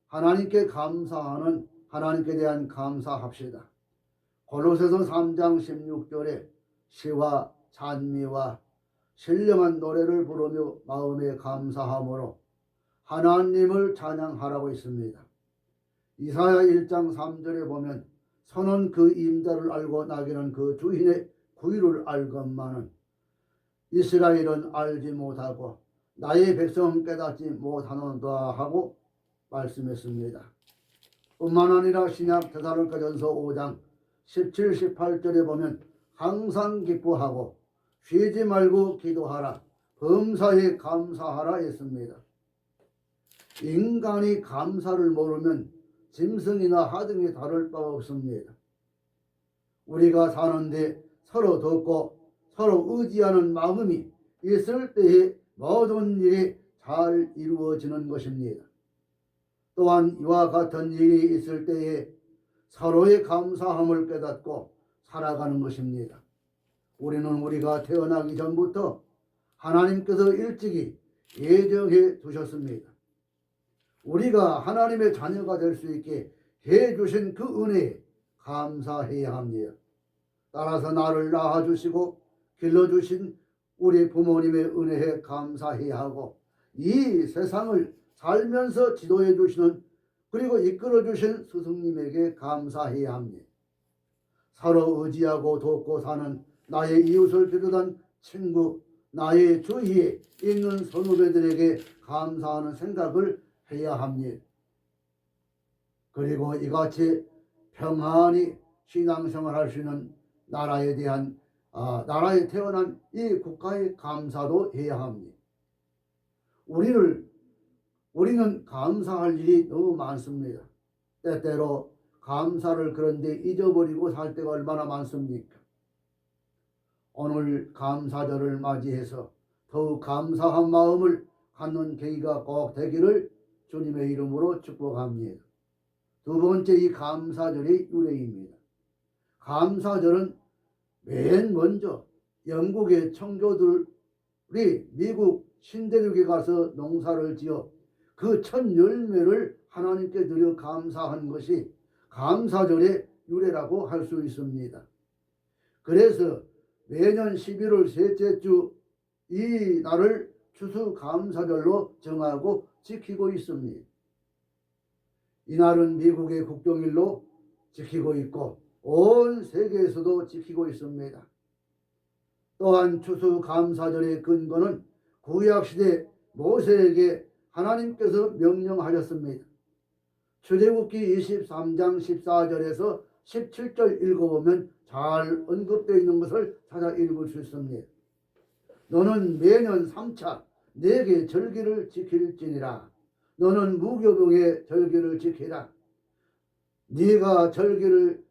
하나님께 감사하는 하나님께 대한 감사합시다. 골로새서 3장 16절에 시와 찬미와 신령한 노래를 부르며 마음에 감사함으로 하나님을 찬양하라고 있습니다. 이사야 1장 3절에 보면 소는 그 임자를 알고 나귀는 그 주인의 구유를 알건만은 이스라엘은 알지 못하고 나의 백성은 깨닫지 못하노라 하고 말씀했습니다. 뿐만 아니라 신약 데살로니가전서 5장 17, 18절에 보면 항상 기뻐하고 쉬지 말고 기도하라 범사에 감사하라 했습니다. 인간이 감사를 모르면 짐승이나 하등이 다를 바 없습니다. 우리가 사는데 서로 돕고 서로 의지하는 마음이 있을 때에 모든 일이 잘 이루어지는 것입니다. 또한 이와 같은 일이 있을 때에 서로의 감사함을 깨닫고 살아가는 것입니다. 우리는 우리가 태어나기 전부터 하나님께서 일찍이 예정해 두셨습니다. 우리가 하나님의 자녀가 될 수 있게 해주신 그 은혜에 감사해야 합니다. 따라서 나를 낳아주시고 길러주신 우리 부모님의 은혜에 감사해야 하고 이 세상을 살면서 지도해 주시는 그리고 이끌어 주신 스승님에게 감사해야 합니다. 서로 의지하고 돕고 사는 나의 이웃을 비롯한 친구, 나의 주위에 있는 선후배들에게 감사하는 생각을 해야 합니다. 그리고 이같이 평안히 신앙생활 할 수 있는 나라에 대한 나라에 태어난 이 국가에 감사도 해야 합니다. 우리는 감사할 일이 너무 많습니다. 때때로 감사를 그런데 잊어버리고 살 때가 얼마나 많습니까? 오늘 감사절을 맞이해서 더욱 감사한 마음을 갖는 계기가 꼭 되기를 주님의 이름으로 축복합니다. 두 번째, 이 감사절의 유래입니다. 감사절은 맨 먼저 영국의 청교들이 미국 신대륙에 가서 농사를 지어 그 첫 열매를 하나님께 드려 감사한 것이 감사절의 유래라고 할 수 있습니다. 그래서 매년 11월 셋째 주 이 날을 추수감사절로 정하고 지키고 있습니다. 이 날은 미국의 국경일로 지키고 있고 온 세계에서도 지키고 있습니다. 또한 추수감사절의 근거는 구약시대 모세에게 하나님께서 명령하셨습니다. 출애굽기 23장 14절에서 17절 읽어보면 잘 언급되어 있는 것을 찾아 읽을 수 있습니다. 너는 매년 3차 내게 절기를 지킬지니라. 너는 무교병의 절기를 지키라. 네가 절기를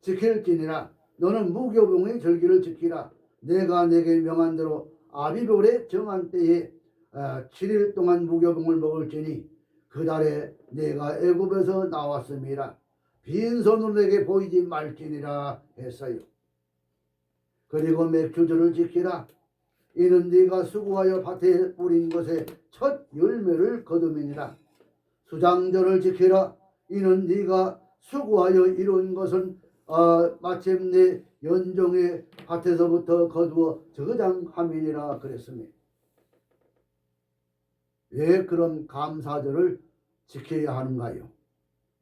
지킬지니라. 너는 무교병의 절기를 지키라. 내가 내게 명한 대로 아비볼의 정한 때에 7일 동안 무교병을 먹을지니 그 달에 내가 애굽에서 나왔음이라. 빈손으로 내게 보이지 말지니라 했어요. 그리고 맥주절을 지키라. 이는 네가 수고하여 밭에 뿌린 것에 첫 열매를 거둠이니라. 수장절을 지키라. 이는 네가 수고하여 이룬 것은 마침내 연종의 밭에서부터 거두어 저장함이니라 그랬습니다. 왜 그런 감사절을 지켜야 하는가요?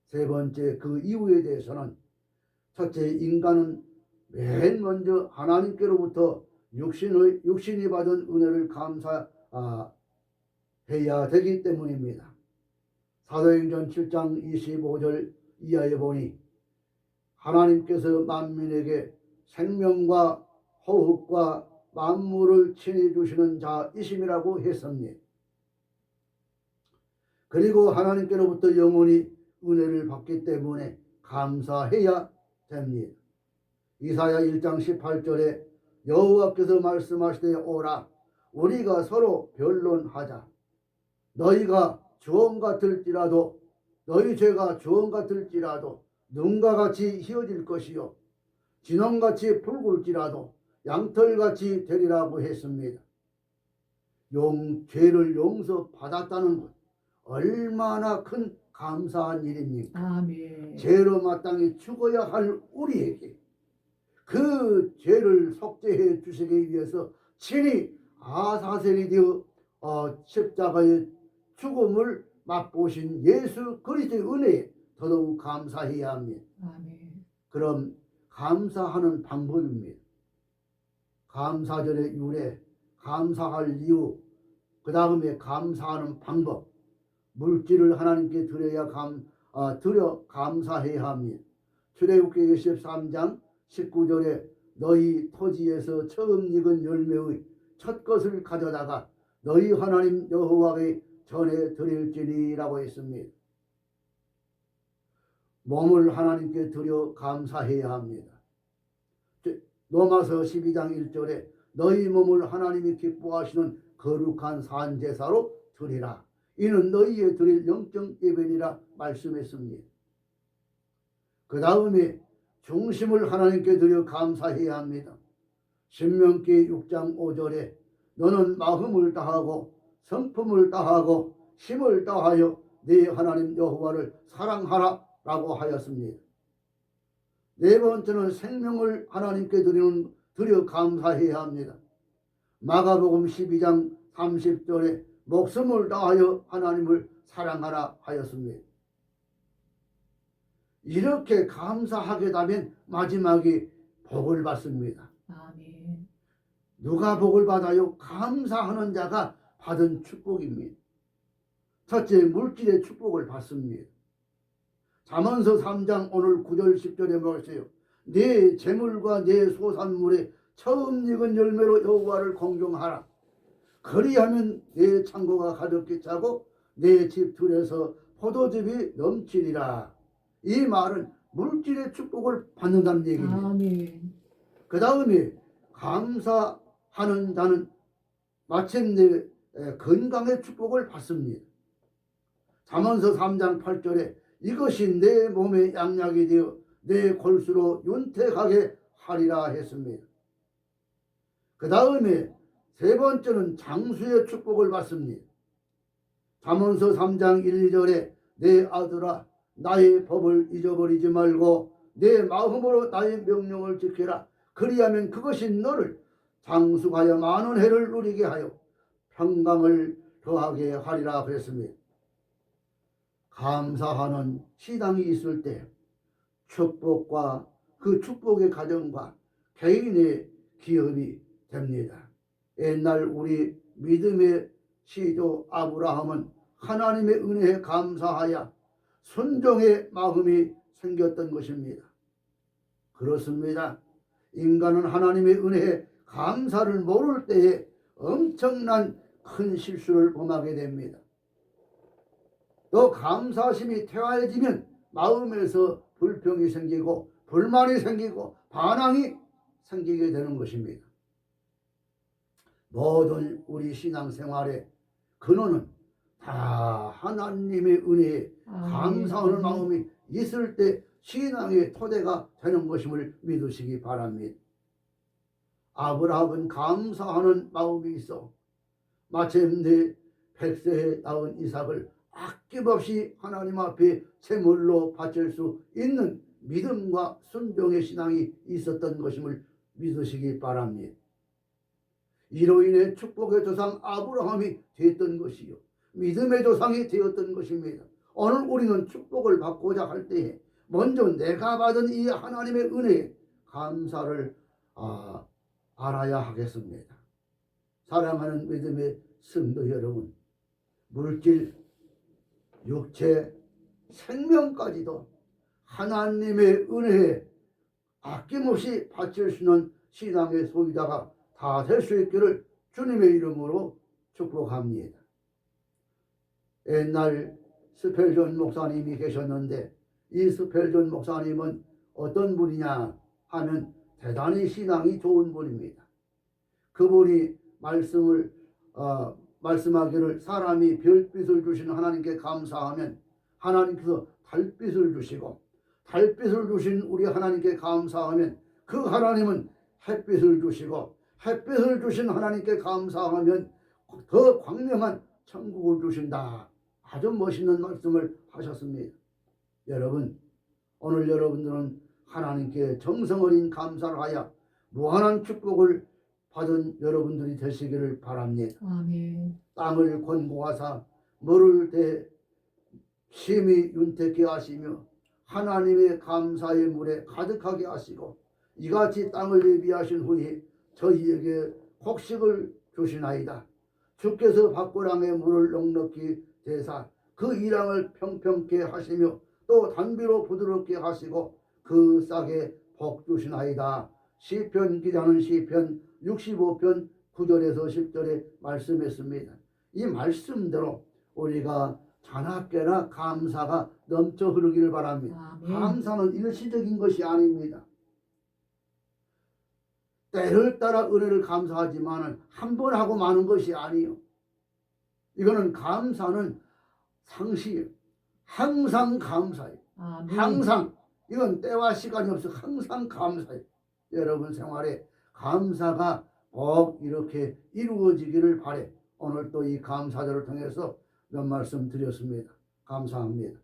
세 번째, 그 이유에 대해서는 첫째, 인간은 맨 먼저 하나님께로부터 육신이 받은 은혜를 감사해야 되기 때문입니다. 사도행전 7장 25절 이하에 보니 하나님께서 만민에게 생명과 호흡과 만물을 친히 주시는 자이심이라고 했습니다. 그리고 하나님께로부터 영원히 은혜를 받기 때문에 감사해야 됩니다. 이사야 1장 18절에 여호와께서 말씀하시되 오라 우리가 서로 변론하자. 너희가 주홍 같을지라도 너희 죄가 주홍 같을지라도 눈과 같이 희어질 것이요 진홍같이 붉을지라도 양털같이 되리라고 했습니다. 죄를 용서받았다는 것, 얼마나 큰 감사한 일입니까? 아멘. 죄로 마땅히 죽어야 할 우리에게 그 죄를 속죄해 주시기 위해서 친히 아사셀이 되어 십자가의 죽음을 맛보신 예수 그리스도의 은혜에 더더욱 감사해야 합니다. 아멘. 그럼 감사하는 방법입니다. 감사절의 유래, 감사할 이유, 그 다음에 감사하는 방법, 물질을 하나님께 드려 감사해야 합니다. 출애굽기 23장 19절에 너희 토지에서 처음 익은 열매의 첫 것을 가져다가 너희 하나님 여호와께 전해 드릴지니라고 했습니다. 몸을 하나님께 드려 감사해야 합니다. 로마서 12장 1절에 너희 몸을 하나님이 기뻐하시는 거룩한 산제사로 드리라. 이는 너희의 드릴 영적 예배니라 말씀했습니다. 그 다음에 중심을 하나님께 드려 감사해야 합니다. 신명기 6장 5절에 너는 마음을 다하고 성품을 다하고 힘을 다하여 네 하나님 여호와를 사랑하라 라고 하였습니다. 네 번째는 생명을 하나님께 드려 감사해야 합니다. 마가복음 12장 30절에 목숨을 다하여 하나님을 사랑하라 하였습니다. 이렇게 감사하게 되면 마지막에 복을 받습니다. 아멘. 누가 복을 받아요? 감사하는 자가 받은 축복입니다. 첫째, 물질의 축복을 받습니다. 잠언서 3장 오늘 9절 10절에 보세요. 네 재물과 네 소산물에 처음 익은 열매로 여호와를 공경하라. 그리하면 내 창고가 가득히 차고 내 집 들에서 포도즙이 넘치리라. 이 말은 물질의 축복을 받는다는 얘기입니다. 아멘. 그 다음에 감사하는 자는 마침내 건강의 축복을 받습니다. 잠언서 3장 8절에 이것이 내 몸의 양약이 되어 내 골수로 윤택하게 하리라 했습니다. 그 다음에 세 번째는 장수의 축복을 받습니다. 잠언서 3장 1, 2절에 내 아들아 나의 법을 잊어버리지 말고 내 마음으로 나의 명령을 지키라. 그리하면 그것이 너를 장수하여 많은 해를 누리게 하여 평강을 더하게 하리라 그랬습니다. 감사하는 시당이 있을 때 축복과 그 축복의 가정과 개인의 기업이 됩니다. 옛날 우리 믿음의 시조 아브라함은 하나님의 은혜에 감사하여 순종의 마음이 생겼던 것입니다. 그렇습니다. 인간은 하나님의 은혜에 감사를 모를 때에 엄청난 큰 실수를 범하게 됩니다. 또 감사심이 퇴화해지면 마음에서 불평이 생기고 불만이 생기고 반항이 생기게 되는 것입니다. 모든 우리 신앙생활의 근원은 다 하나님의 은혜에 감사하는 마음이 있을 때 신앙의 토대가 되는 것임을 믿으시기 바랍니다. 아브라함은 감사하는 마음이 있어 마침내 100세에 낳은 이삭을 아낌없이 하나님 앞에 제물로 바칠 수 있는 믿음과 순종의 신앙이 있었던 것임을 믿으시기 바랍니다. 이로 인해 축복의 조상 아브라함이 되었던 것이요 믿음의 조상이 되었던 것입니다. 오늘 우리는 축복을 받고자 할 때에 먼저 내가 받은 이 하나님의 은혜에 감사를 알아야 하겠습니다. 사랑하는 믿음의 성도 여러분, 물질, 육체, 생명까지도 하나님의 은혜에 아낌없이 바칠 수 있는 신앙의 소유자가 다 될 수 있기를 주님의 이름으로 축복합니다. 옛날 스펠전 목사님이 계셨는데 이 스펠전 목사님은 어떤 분이냐 하면 대단히 신앙이 좋은 분입니다. 그분이 말씀하기를 사람이 별빛을 주시는 하나님께 감사하면 하나님께서 달빛을 주시고 달빛을 주신 우리 하나님께 감사하면 그 하나님은 햇빛을 주시고 햇빛을 주신 하나님께 감사하면 더 광명한 천국을 주신다 아주 멋있는 말씀을 하셨습니다. 여러분, 오늘 여러분들은 하나님께 정성 어린 감사를 하여 무한한 축복을 받은 여러분들이 되시기를 바랍니다. 아멘. 땅을 권고하사 물을 대 심히 윤택케 하시며 하나님의 감사의 물에 가득하게 하시고 이같이 땅을 예비하신 후에 저희에게 곡식을 주시나이다. 주께서 밭고랑에 물을 넉넉히 대사 그 이랑을 평평케 하시며 또 단비로 부드럽게 하시고 그 싹에 복 주시나이다. 시편 기자는 시편 65편 9절에서 10절에 말씀했습니다. 이 말씀대로 우리가 자나깨나 감사가 넘쳐 흐르기를 바랍니다. 아멘. 감사는 일시적인 것이 아닙니다. 때를 따라 은혜를 감사하지만 한 번 하고 마는 것이 아니요. 이거는 감사는 상시예요. 항상 감사해요. 아멘. 항상. 이건 때와 시간이 없어. 항상 감사해요. 여러분 생활에 감사가 꼭 이렇게 이루어지기를 바래. 오늘 또 이 감사절을 통해서 몇 말씀 드렸습니다. 감사합니다.